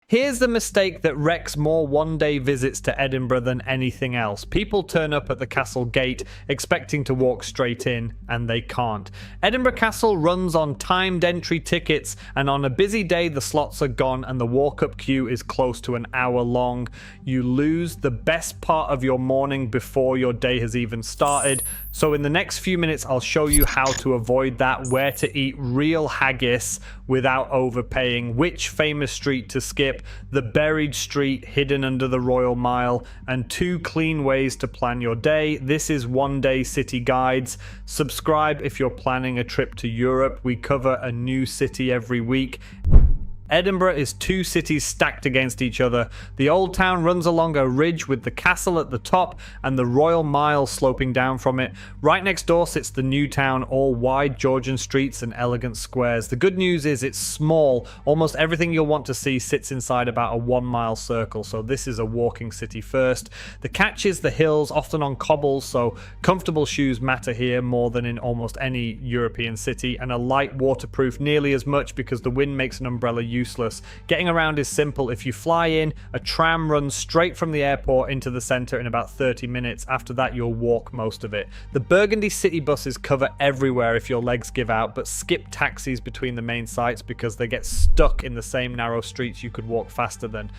Here's the mistake that wrecks more one-day visits to Edinburgh than anything else. People turn up at the castle gate expecting to walk straight in, and they can't. Edinburgh Castle runs on timed entry tickets, and on a busy day the slots are gone and the walk-up queue is close to an hour long. You lose the best part of your morning before your day has even started. So in the next few minutes I'll show you how to avoid that, where to eat real haggis without overpaying, which famous street to skip, the buried street hidden under the Royal Mile, and 2 clean ways to plan your day. This is One Day City Guides. Subscribe if you're planning a trip to Europe. We cover a new city every week. Edinburgh is 2 cities stacked against each other. The Old Town runs along a ridge with the castle at the top and the Royal Mile sloping down from it. Right next door sits the New Town, all wide Georgian streets and elegant squares. The good news is it's small. Almost everything you'll want to see sits inside about a 1-mile circle, so this is a walking city first. The catch is the hills, often on cobbles, so comfortable shoes matter here more than in almost any European city, and a light waterproof nearly as much because the wind makes an umbrella useless. Getting around is simple. If you fly in, a tram runs straight from the airport into the centre in about 30 minutes. After that, you'll walk most of it. The Burgundy city buses cover everywhere if your legs give out, but skip taxis between the main sites because they get stuck in the same narrow streets you could walk faster than.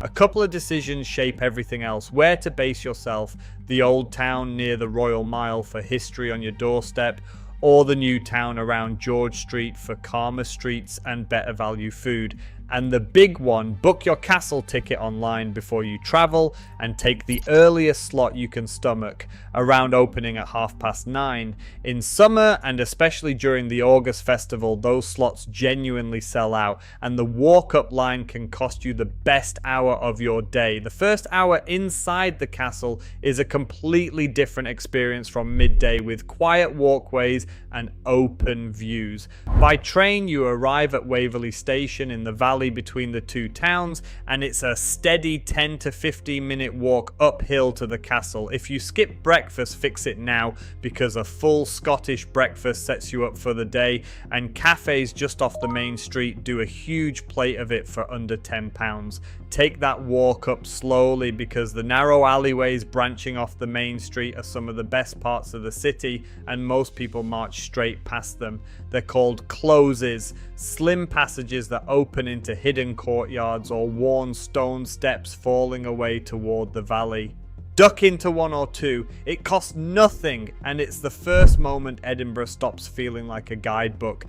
A couple of decisions shape everything else. Where to base yourself: the Old Town near the Royal Mile for history on your doorstep, or the New Town around George Street for calmer streets and better value food. And the big one, book your castle ticket online before you travel and take the earliest slot you can stomach, around opening at 9:30. In summer, and especially during the August festival, those slots genuinely sell out, and the walk-up line can cost you the best hour of your day. The first hour inside the castle is a completely different experience from midday, with quiet walkways and open views. By train, you arrive at Waverley station in the valley between the 2 towns, and it's a steady 10 to 15 minute walk uphill to the castle. If you skip breakfast, fix it now, because a full Scottish breakfast sets you up for the day, and cafes just off the main street do a huge plate of it for under £10. Take that walk up slowly, because the narrow alleyways branching off the main street are some of the best parts of the city, and most people march straight past them. They're called closes, slim passages that open into hidden courtyards or worn stone steps falling away toward the valley. Duck into one or two. It costs nothing, and it's the first moment Edinburgh stops feeling like a guidebook.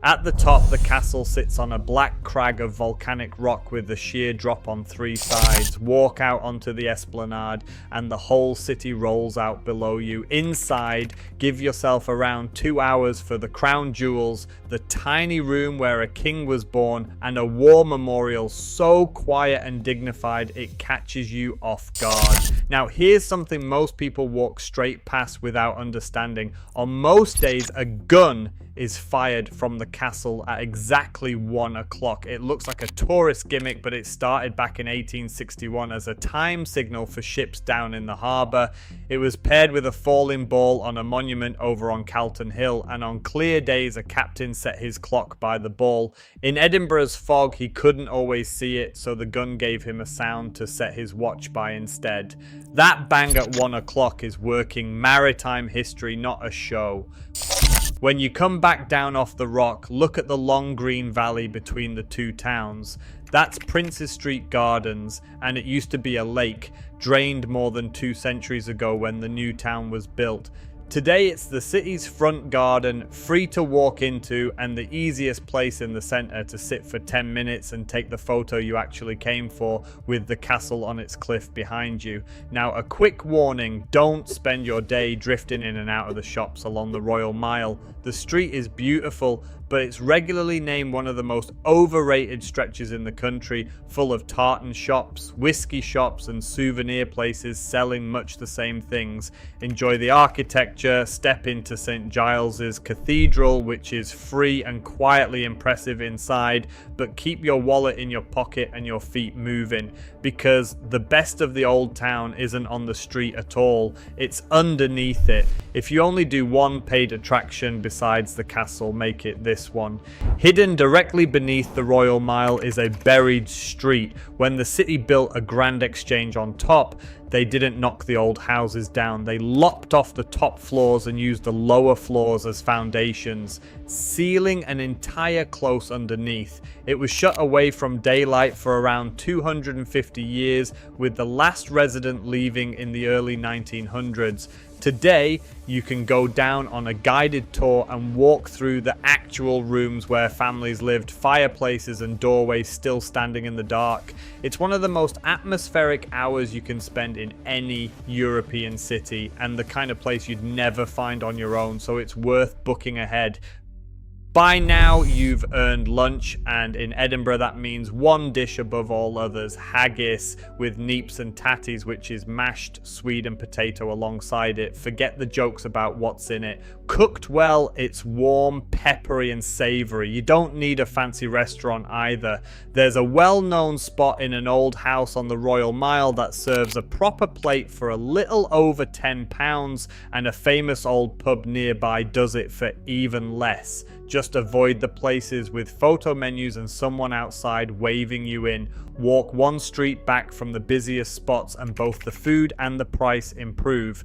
At the top, the castle sits on a black crag of volcanic rock with a sheer drop on 3 sides. Walk out onto the esplanade and the whole city rolls out below you. Inside, give yourself around 2 hours for the crown jewels, the tiny room where a king was born, and a war memorial so quiet and dignified it catches you off guard. Now, here's something most people walk straight past without understanding. On most days, a gun is fired from the castle at exactly 1 o'clock. It looks like a tourist gimmick, but it started back in 1861 as a time signal for ships down in the harbour. It was paired with a falling ball on a monument over on Calton Hill, and on clear days a captain set his clock by the ball. In Edinburgh's fog, he couldn't always see it, so the gun gave him a sound to set his watch by instead. That bang at 1 o'clock is working maritime history, not a show. When you come back down off the rock, look at the long green valley between the 2 towns. That's Princes Street Gardens, and it used to be a lake, drained more than 2 centuries ago when the new town was built. Today it's the city's front garden, free to walk into, and the easiest place in the centre to sit for 10 minutes and take the photo you actually came for, with the castle on its cliff behind you. Now, a quick warning: don't spend your day drifting in and out of the shops along the Royal Mile. The street is beautiful, but it's regularly named one of the most overrated stretches in the country, full of tartan shops, whiskey shops, and souvenir places selling much the same things. Enjoy the architecture, step into St. Giles's Cathedral, which is free and quietly impressive inside, but keep your wallet in your pocket and your feet moving, because the best of the Old Town isn't on the street at all, it's underneath it. If you only do one paid attraction besides the castle, make it this this one. Hidden directly beneath the Royal Mile is a buried street. When the city built a grand exchange on top, they didn't knock the old houses down. They lopped off the top floors and used the lower floors as foundations, sealing an entire close underneath. It was shut away from daylight for around 250 years, with the last resident leaving in the early 1900s. Today, you can go down on a guided tour and walk through the actual rooms where families lived, fireplaces and doorways still standing in the dark. It's one of the most atmospheric hours you can spend in any European city, and the kind of place you'd never find on your own, so it's worth booking ahead. By now, you've earned lunch, and in Edinburgh that means one dish above all others, haggis with neeps and tatties, which is mashed swede and potato alongside it. Forget the jokes about what's in it. Cooked well, it's warm, peppery and savoury. You don't need a fancy restaurant either. There's a well-known spot in an old house on the Royal Mile that serves a proper plate for a little over £10, and a famous old pub nearby does it for even less. Just avoid the places with photo menus and someone outside waving you in. Walk one street back from the busiest spots and both the food and the price improve.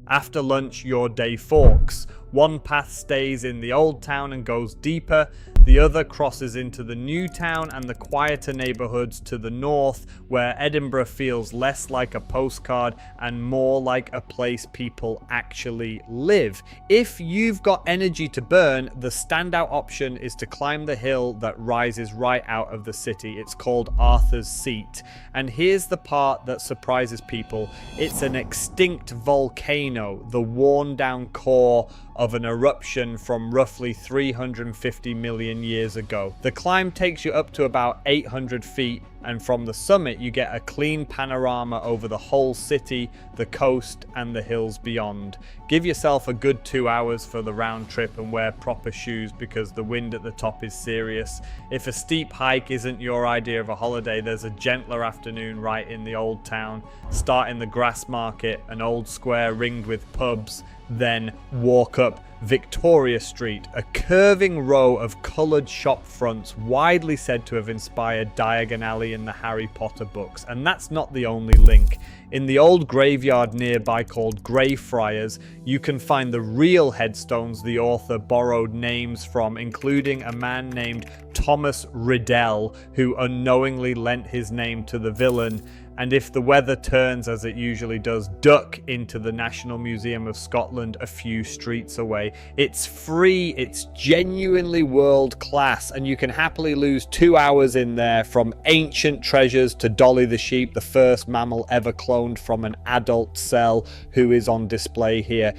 After lunch, your day forks. One path stays in the old town and goes deeper. The other crosses into the new town and the quieter neighbourhoods to the north, where Edinburgh feels less like a postcard and more like a place people actually live. If you've got energy to burn, the standout option is to climb the hill that rises right out of the city. It's called Arthur's Seat. And here's the part that surprises people. It's an extinct volcano, the worn down core of an eruption from roughly 350 million years ago. The climb takes you up to about 800 feet, and from the summit you get a clean panorama over the whole city, the coast and the hills beyond. Give yourself a good 2 hours for the round trip and wear proper shoes because the wind at the top is serious. If a steep hike isn't your idea of a holiday, there's a gentler afternoon right in the old town. Start in the grass market, an old square ringed with pubs, then walk up Victoria Street, a curving row of coloured shop fronts widely said to have inspired Diagon Alley in the Harry Potter books. And that's not the only link. In the old graveyard nearby called Greyfriars, you can find the real headstones the author borrowed names from, including a man named Thomas Riddell, who unknowingly lent his name to the villain. And if the weather turns, as it usually does, duck into the National Museum of Scotland a few streets away. It's free, it's genuinely world class, and you can happily lose 2 hours in there, from ancient treasures to Dolly the sheep, the first mammal ever cloned from an adult cell, who is on display here.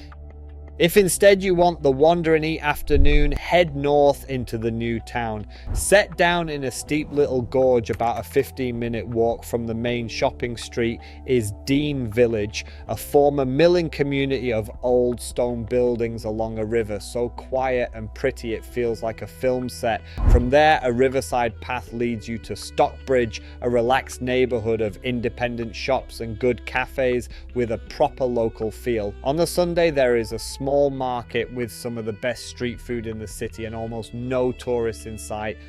If instead you want the wander and eat afternoon, head north into the new town. Set down in a steep little gorge about a 15-minute walk from the main shopping street is Dean Village, a former milling community of old stone buildings along a river, so quiet and pretty it feels like a film set. From there, a riverside path leads you to Stockbridge, a relaxed neighbourhood of independent shops and good cafes with a proper local feel. On the Sunday, there is a small market with some of the best street food in the city and almost no tourists in sight.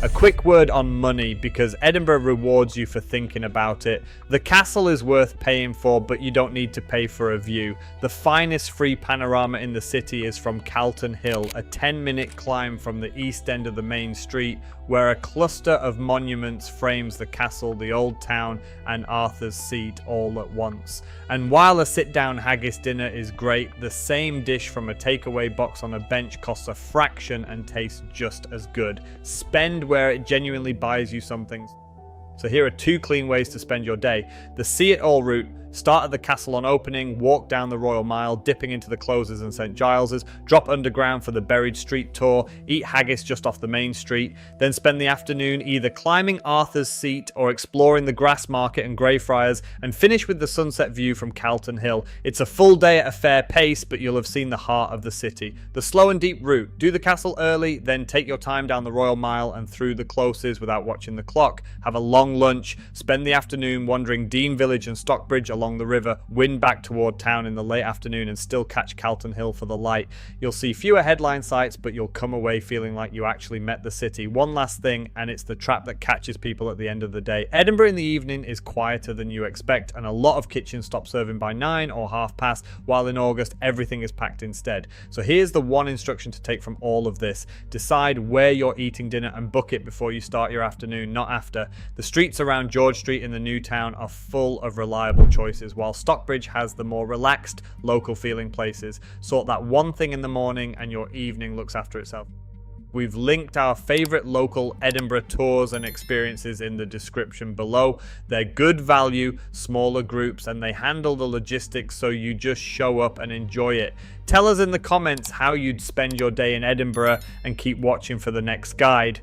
A quick word on money, because Edinburgh rewards you for thinking about it. The castle is worth paying for, but you don't need to pay for a view. The finest free panorama in the city is from Calton Hill, a 10-minute climb from the east end of the main street, where a cluster of monuments frames the castle, the old town and Arthur's Seat all at once. And while a sit-down haggis dinner is great, the same dish from a takeaway box on a bench costs a fraction and tastes just as good. Spend where it genuinely buys you something. So here are 2 clean ways to spend your day. The See It All route. Start at the castle on opening, walk down the Royal Mile, dipping into the closes and St Giles's, drop underground for the buried street tour, eat haggis just off the main street, then spend the afternoon either climbing Arthur's Seat or exploring the grass market and Greyfriars, and finish with the sunset view from Calton Hill. It's a full day at a fair pace, but you'll have seen the heart of the city. The slow and deep route. Do the castle early, then take your time down the Royal Mile and through the closes without watching the clock. Have a long lunch, spend the afternoon wandering Dean Village and Stockbridge along along the river, wind back toward town in the late afternoon, and still catch Calton Hill for the light. You'll see fewer headline sights, but you'll come away feeling like you actually met the city. One last thing, and it's the trap that catches people at the end of the day. Edinburgh in the evening is quieter than you expect, and a lot of kitchens stop serving by 9 or 1/2 past, while in August everything is packed instead. So here's the one instruction to take from all of this. Decide where you're eating dinner and book it before you start your afternoon, not after. The streets around George Street in the New Town are full of reliable choices, while Stockbridge has the more relaxed, local feeling places. Sort that one thing in the morning and your evening looks after itself. We've linked our favourite local Edinburgh tours and experiences in the description below. They're good value, smaller groups, and they handle the logistics so you just show up and enjoy it. Tell us in the comments how you'd spend your day in Edinburgh and keep watching for the next guide.